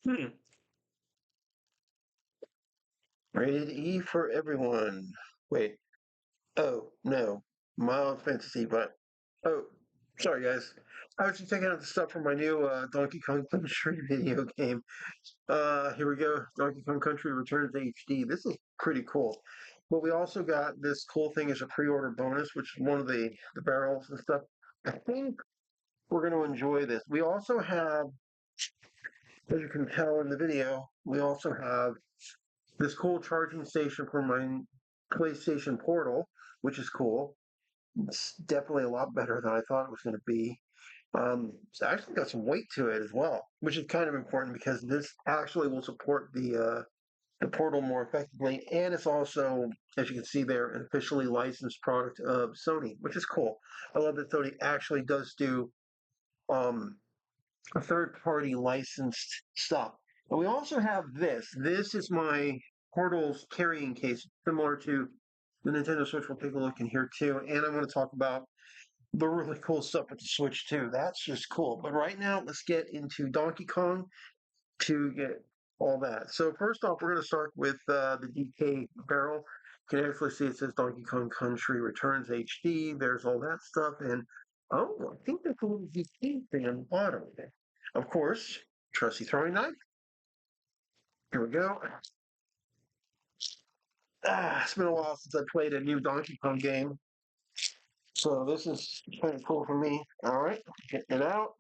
Hmm. Rated E for everyone. Wait. Oh, no. Mild fantasy, but. Oh, sorry, guys. I was just checking out the stuff for my new Donkey Kong Country video game. Here we go. Donkey Kong Country Returns HD. This is pretty cool. But we also got this cool thing as a pre-order bonus, which is one of the barrels and stuff. I think we're going to enjoy this. We also have, as you can tell in the video, we also have this cool charging station for my PlayStation Portal, which is cool. It's definitely a lot better than I thought it was going to be. It's actually got some weight to it as well, which is kind of important because this actually will support the portal more effectively, and it's also, as you can see there, an officially licensed product of Sony, which is cool. I love that Sony actually does do um, a third-party licensed stuff. And we also have this. This is my Portal's carrying case, similar to the Nintendo Switch. We'll take a look in here too, and I'm going to talk about the really cool stuff with the Switch too. That's just cool. But right now, let's get into Donkey Kong to get all that. So first off, we're going to start with the DK barrel. You can actually see it says Donkey Kong Country Returns HD. There's all that stuff, and oh, I think there's a little DK thing on the bottom there. Of course, trusty throwing knife. Here we go. It's been a while since I played a new Donkey Kong game, so this is kind of cool for me. All right, getting it out.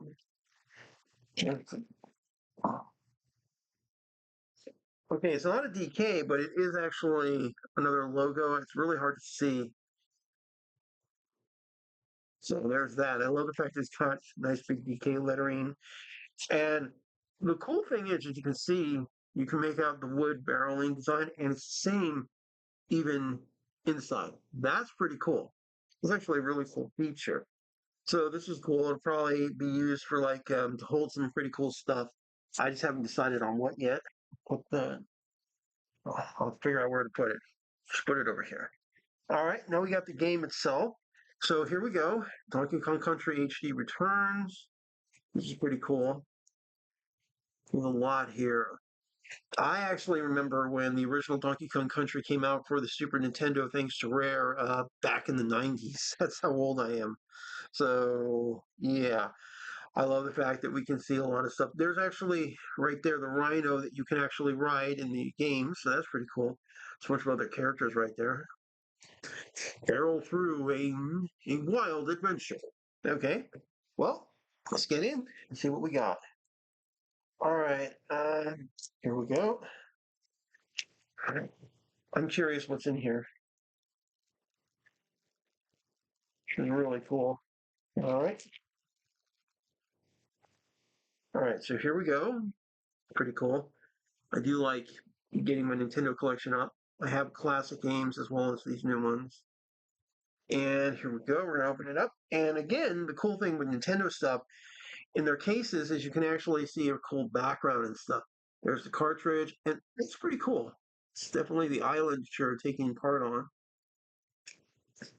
Okay, it's not a DK, but it is actually another logo. It's really hard to see. So there's that. I love the fact it's got nice big DK lettering. And the cool thing is, as you can see, you can make out the wood barreling design, and it's the same even inside. That's pretty cool. It's actually a really cool feature. So this is cool. It'll probably be used for like to hold some pretty cool stuff. I just haven't decided on what yet. Put the I'll figure out where to put it. Just put it over here. All right, now we got the game itself. So here we go. Donkey Kong Country HD returns. This is pretty cool. There's a lot here. I actually remember when the original Donkey Kong Country came out for the Super Nintendo, thanks to Rare, back in the 90s. That's how old I am. So, yeah, I love the fact that we can see a lot of stuff. There's actually right there the rhino that you can actually ride in the game, so that's pretty cool. There's a bunch of other characters right there. Barrel through a wild adventure. Okay, well, let's get in and see what we got. All right, here we go. I'm curious what's in here. It's really cool. All right, all right. So here we go. Pretty cool. I do like getting my Nintendo collection up. I have classic games as well as these new ones. And here we go. We're gonna open it up. And again, the cool thing with Nintendo stuff in their cases is you can actually see a cool background and stuff. There's the cartridge, and it's pretty cool. It's definitely the island you're taking part on. This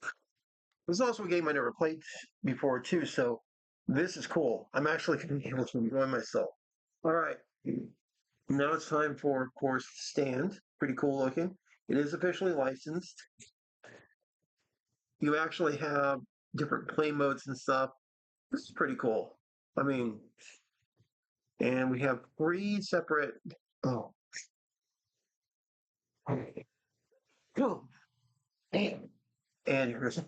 is also a game I never played before too, so this is cool. I'm actually going to be able to enjoy myself. All right, now it's time for, of course, Stand. Pretty cool looking. It is officially licensed. You actually have different play modes and stuff. This is pretty cool. I mean, and we have three separate. Oh, go. Damn. And here's.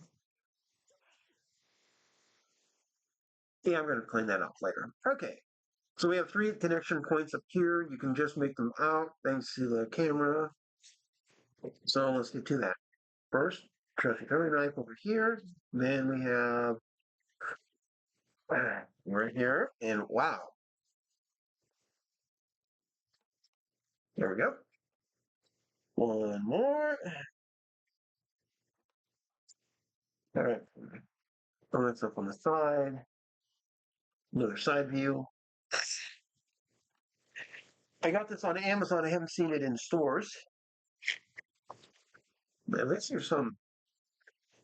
Yeah, I'm going to clean that up later. Okay. So we have three connection points up here. You can just make them out thanks to the camera. So let's get to that. First, trusty throwing knife over here. Then we have right here. And wow. There we go. One more. All right. Oh, that's up on the side. Another side view. I got this on Amazon. I haven't seen it in stores. At least there's some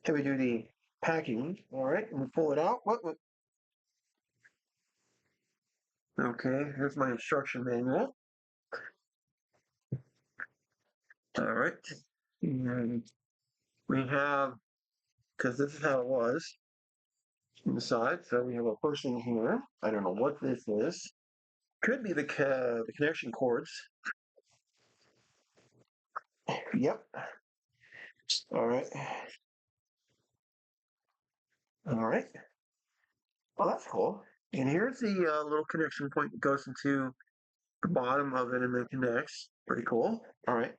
heavy duty packing. All right. And we pull it out. What? Okay. Here's my instruction manual. All right. And we have, because this is how it was inside. So we have a person here. I don't know what this is. Could be the connection cords. Yep. All right. All right. Oh, that's cool. And here's the little connection point that goes into the bottom of it and then connects. Pretty cool. All right.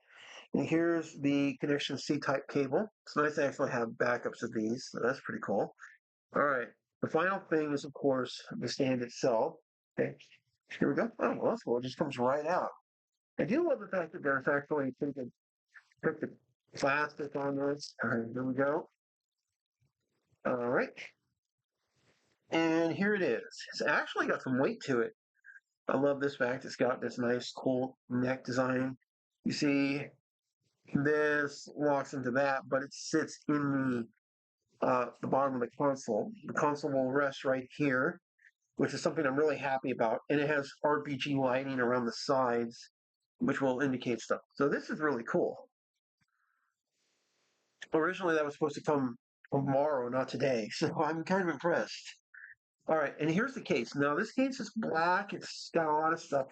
And here's the connection C-type cable. It's nice to actually have backups of these. So that's pretty cool. All right. The final thing is, of course, the stand itself. Okay. Here we go. Oh, well, that's cool. It just comes right out. I do love the fact that there's actually took the plastic on this. All right, here we go. All right. And here it is. It's actually got some weight to it. I love this fact. It's got this nice, cool neck design. You see, this locks into that, but it sits in the bottom of the console. The console will rest right here, which is something I'm really happy about. And it has RGB lighting around the sides, which will indicate stuff. So this is really cool. Originally, that was supposed to come tomorrow, not today. So I'm kind of impressed. All right, and here's the case. Now, this case is black. It's got a lot of stuff.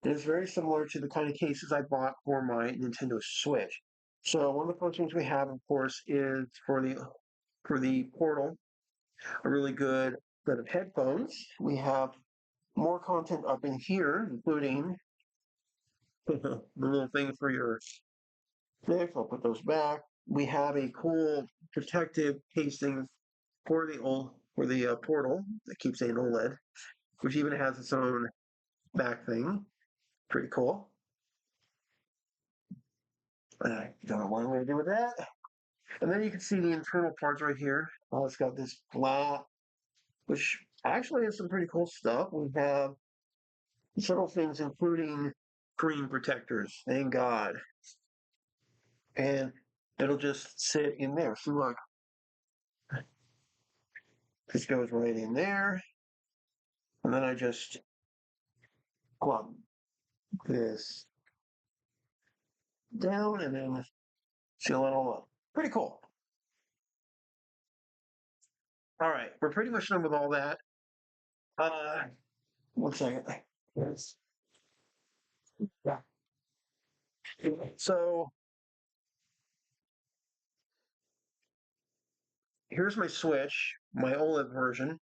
It's very similar to the kind of cases I bought for my Nintendo Switch. So one of the first things we have, of course, is for the Portal, a really good set of headphones. We have more content up in here, including the little thing for your sticks. I'll put those back. We have a cool protective casing for the Portal that keeps saying OLED, which even has its own back thing. Pretty cool. I don't know what I'm going to do with that. And then you can see the internal parts right here. Oh, it's got this flat, which actually has some pretty cool stuff. We have several things, including screen protectors. Thank God. And it'll just sit in there. So look, this goes right in there. And then I just plug this down and then seal it all up. Pretty cool. All right, we're pretty much done with all that. Uh, one second. Yes. Yeah. So here's my Switch, my OLED version.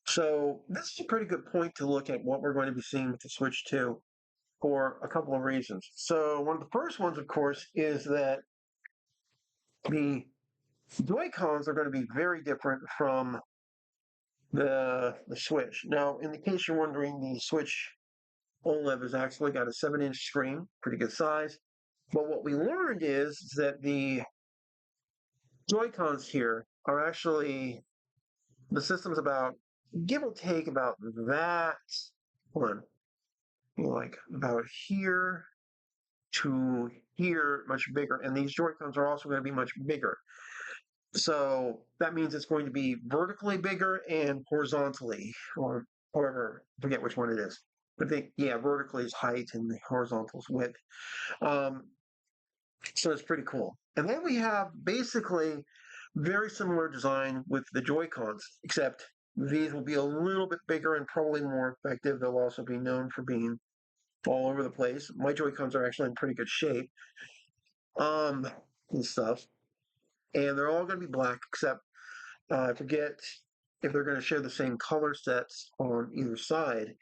So this is a pretty good point to look at what we're going to be seeing with the Switch 2 for a couple of reasons. So one of the first ones, of course, is that the Joy-Cons are going to be very different from the Switch. Now, in the case you're wondering, the Switch OLED has actually got a 7-inch screen, pretty good size. But what we learned is that the Joy-Cons here are actually the system's about give or take about that one, like about here to here, much bigger. And these Joy-Cons are also going to be much bigger. So that means it's going to be vertically bigger and horizontally, or however, I forget which one it is. But yeah, vertically is height and the horizontal is width. Um, so it's pretty cool. And then we have basically very similar design with the Joy-Cons, except these will be a little bit bigger and probably more effective. They'll also be known for being all over the place. My Joy-Cons are actually in pretty good shape, um, and stuff. And they're all going to be black, except I forget if they're going to share the same color sets on either side.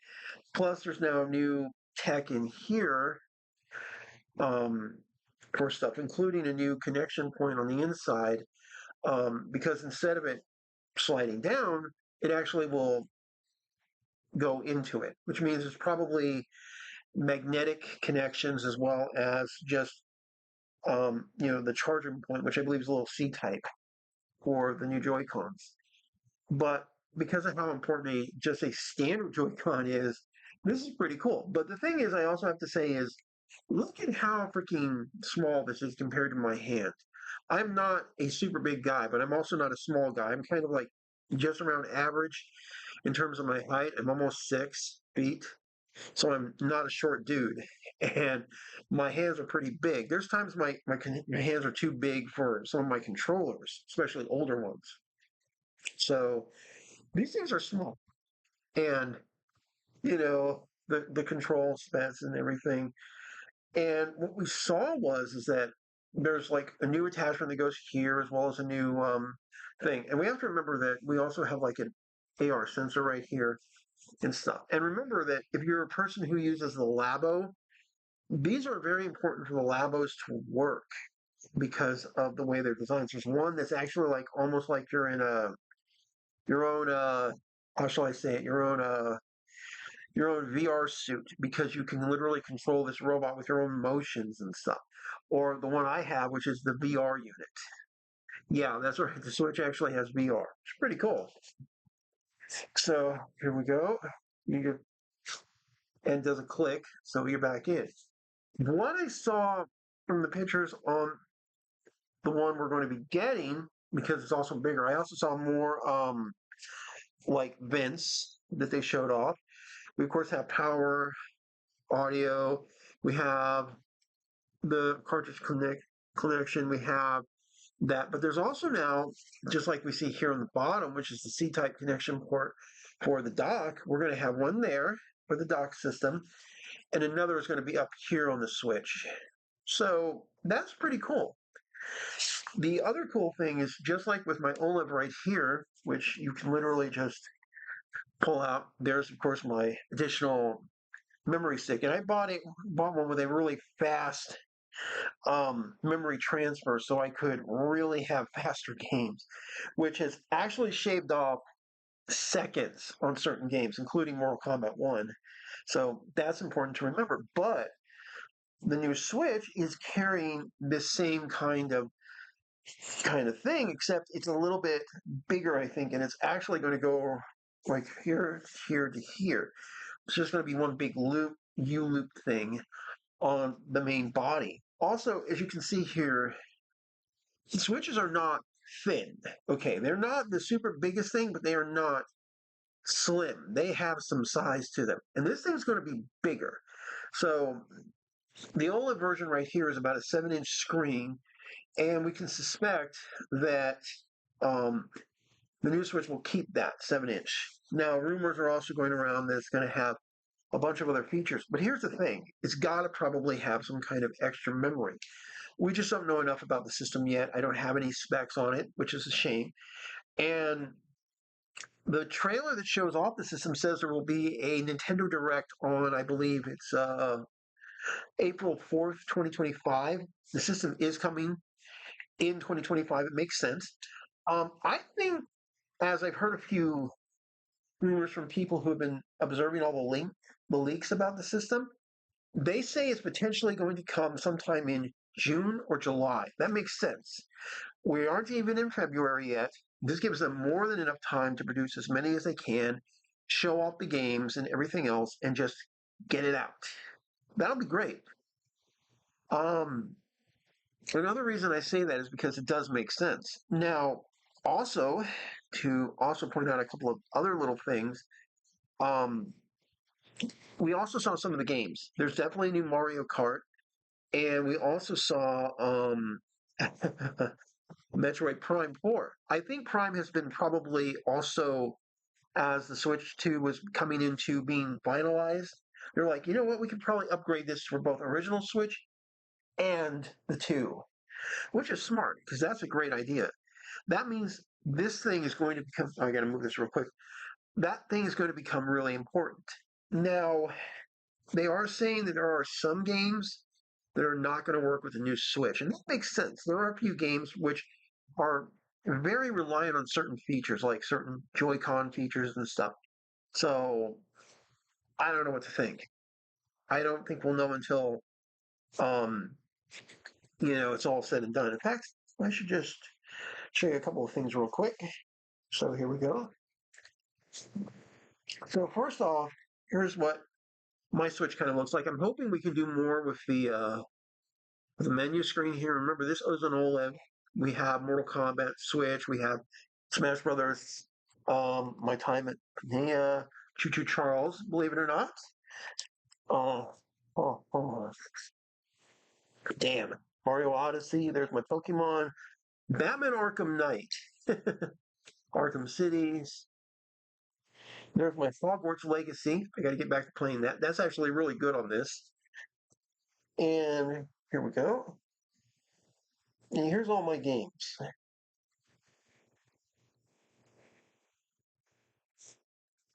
Plus, there's now new tech in here um, for stuff, including a new connection point on the inside, because instead of it sliding down, it actually will go into it, which means it's probably magnetic connections as well as just the charging point, which I believe is a little C-type for the new Joy-Cons. But because of how important just a standard Joy-Con is, this is pretty cool. But the thing is, I also have to say is, look at how freaking small this is compared to my hand. I'm not a super big guy, but I'm also not a small guy. I'm kind of like just around average in terms of my height. I'm almost 6 feet. So I'm not a short dude, and my hands are pretty big. There's times my hands are too big for some of my controllers, especially older ones. So these things are small, and the control specs and everything. And what we saw was is that there's like a new attachment that goes here as well as a new thing. And we have to remember that we also have like an AR sensor right here and stuff. And remember that if you're a person who uses the Labo, these are very important for the Labos to work because of the way they're designed. So there's one that's actually like almost like you're in your own how shall I say it, your own VR suit because you can literally control this robot with your own motions and stuff. Or the one I have, which is the VR unit. Yeah, that's right. The Switch actually has VR. It's pretty cool. So here we go. You get, and does a click, so you're back in. What I saw from the pictures on the one we're going to be getting, because it's also bigger, I also saw more like vents that they showed off. We of course have power, audio. We have the cartridge connection. We have that, but there's also now, just like we see here on the bottom, which is the C-type connection port for the dock. We're going to have one there for the dock system, and another is going to be up here on the Switch. So that's pretty cool. The other cool thing is just like with my OLED right here, which you can literally just pull out. There's of course my additional memory stick, and I bought one with a really fast memory transfer so I could really have faster games, which has actually shaved off seconds on certain games, including Mortal Kombat 1. So that's important to remember. But the new Switch is carrying this same kind of thing, except it's a little bit bigger, I think, and it's actually going to go like here to here. It's just going to be one big loop, U-loop thing on the main body. Also, as you can see here, the switches are not thin. Okay, they're not the super biggest thing, but they are not slim. They have some size to them. And this thing's going to be bigger. So the OLED version right here is about a 7-inch screen, and we can suspect that um, the new Switch will keep that 7-inch. Now, rumors are also going around that it's going to have a bunch of other features. But here's the thing, it's got to probably have some kind of extra memory. We just don't know enough about the system yet. I don't have any specs on it, which is a shame. And the trailer that shows off the system says there will be a Nintendo Direct on, I believe it's April 4th, 2025. The system is coming in 2025. It makes sense. I think, as I've heard a few rumors from people who have been observing all the leaks about the system, they say it's potentially going to come sometime in June or July. That makes sense. We aren't even in February yet. This gives them more than enough time to produce as many as they can, show off the games and everything else, and just get it out. That'll be great. Um, Another reason I say that is because it does make sense. Now, also, to also point out a couple of other little things, um, we also saw some of the games. There's definitely a new Mario Kart, and we also saw Metroid Prime 4. I think Prime has been probably also, as the Switch 2 was coming into being finalized, they're like, you know what, we could probably upgrade this for both original Switch and the 2, which is smart because that's a great idea. That means this thing is going to become, I got to move this real quick. That thing is going to become really important. Now, they are saying that there are some games that are not going to work with the new Switch, and that makes sense. There are a few games which are very reliant on certain features, like certain Joy-Con features and stuff. So I don't know what to think. I don't think we'll know until um, it's all said and done. In fact, I should just show you a couple of things real quick. So here we go. So first off, here's what my Switch kind of looks like. I'm hoping we can do more with the menu screen here. Remember, this is an OLED. We have Mortal Kombat Switch. We have Smash Brothers. My time at Choo Choo Charles, believe it or not. Oh, oh, damn. Mario Odyssey. There's my Pokemon. Batman Arkham Knight. Arkham Cities. There's my Hogwarts Legacy. I got to get back to playing that. That's actually really good on this. And here we go. And here's all my games.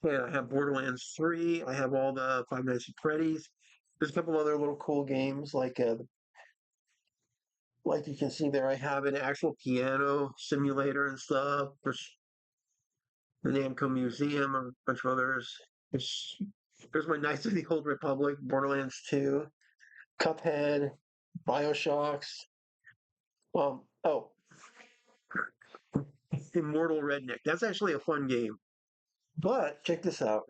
Yeah, I have Borderlands 3. I have all the Five Nights at Freddy's. There's a couple other little cool games like you can see there. I have an actual piano simulator and stuff. There's the Namco Museum and a bunch of others. There's, there's my Knights of the Old Republic, Borderlands 2, Cuphead, Bioshocks. Oh, Immortal Redneck. That's actually a fun game. But check this out.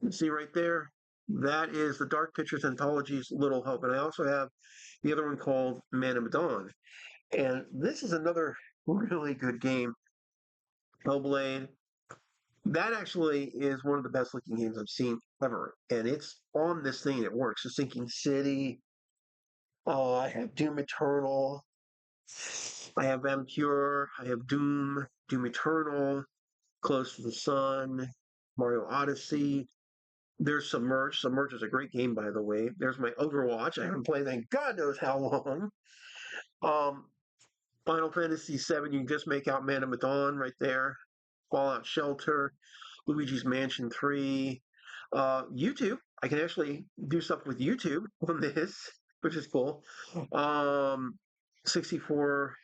You see right there? That is the Dark Pictures Anthology's Little Hope. And I also have the other one called Man of Medan. And this is another really good game. Hellblade. That actually is one of the best looking games I've seen ever. And it's on this thing. It works. The Sinking City. I have Doom Eternal. I have Vampire. I have Doom. Doom Eternal. Close to the Sun. Mario Odyssey. There's Submerged. Submerged is a great game, by the way. There's my Overwatch. I haven't played in God knows how long. Um, Final Fantasy VII. You can just make out Man of Medan right there. Fallout Shelter. Luigi's Mansion 3. YouTube. I can actually do stuff with YouTube on this, which is cool. 64.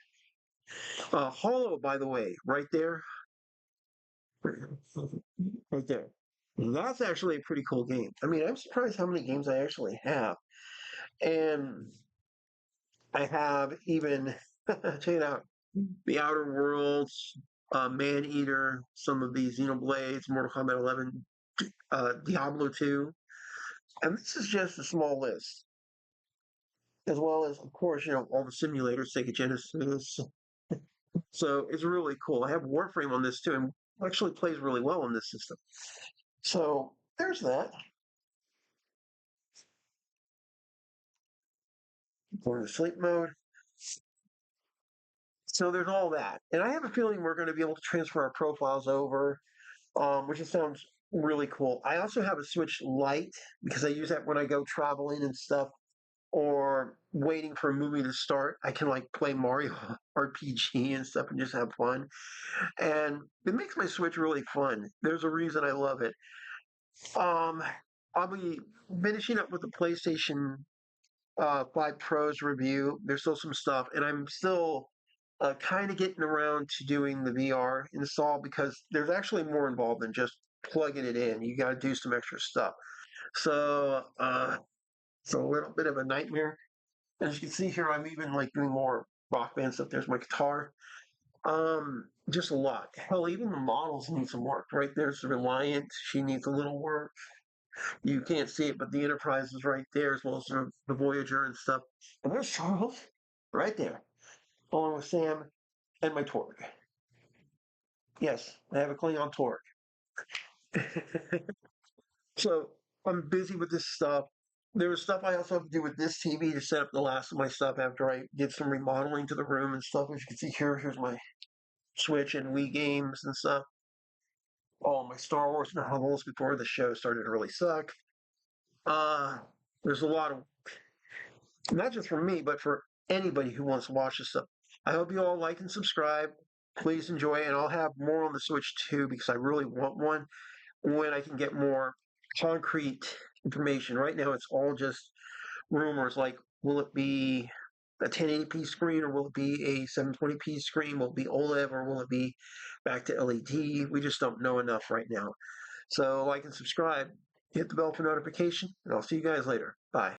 Hollow, by the way, right there. Right there. That's actually a pretty cool game. I mean, I'm surprised how many games I actually have. And I have even, check it out, The Outer Worlds, Man Eater, some of these Xenoblades, Mortal Kombat 11, Diablo 2. And this is just a small list, as well as, of course, all the simulators, Sega Genesis. So it's really cool. I have Warframe on this too, and actually plays really well on this system. So there's that. Going to sleep mode. So there's all that. And I have a feeling we're going to be able to transfer our profiles over, which just sounds really cool. I also have a Switch Lite because I use that when I go traveling and stuff or waiting for a movie to start. I can like play Mario RPG and stuff and just have fun. And it makes my Switch really fun. There's a reason I love it. Um, I'll be finishing up with the PlayStation 5 Pro's review. There's still some stuff, and I'm still kind of getting around to doing the VR install because there's actually more involved than just plugging it in. You got to do some extra stuff. So it's a little bit of a nightmare. As you can see here, I'm even like doing more rock band stuff. There's my guitar. Just a lot. Hell, even the models need some work. Right there's the Reliant. She needs a little work. You can't see it, but the Enterprise is right there, as well as the Voyager and stuff. And there's Charles, right there, along with Sam and my Torg. Yes, I have a Klingon Torg. So I'm busy with this stuff. There was stuff I also have to do with this TV to set up the last of my stuff after I did some remodeling to the room and stuff. As you can see here, here's my Switch and Wii games and stuff. All my Star Wars novels before the show started to really suck. Uh, there's a lot of, not just for me, but for anybody who wants to watch this stuff. I hope you all like and subscribe. Please enjoy, and I'll have more on the Switch too because I really want one when I can get more concrete information. Right now, it's all just rumors like, will it be a 1080p screen or will it be a 720p screen? Will it be OLED or will it be back to LED? We just don't know enough right now. So, like and subscribe, hit the bell for notification, and I'll see you guys later. Bye.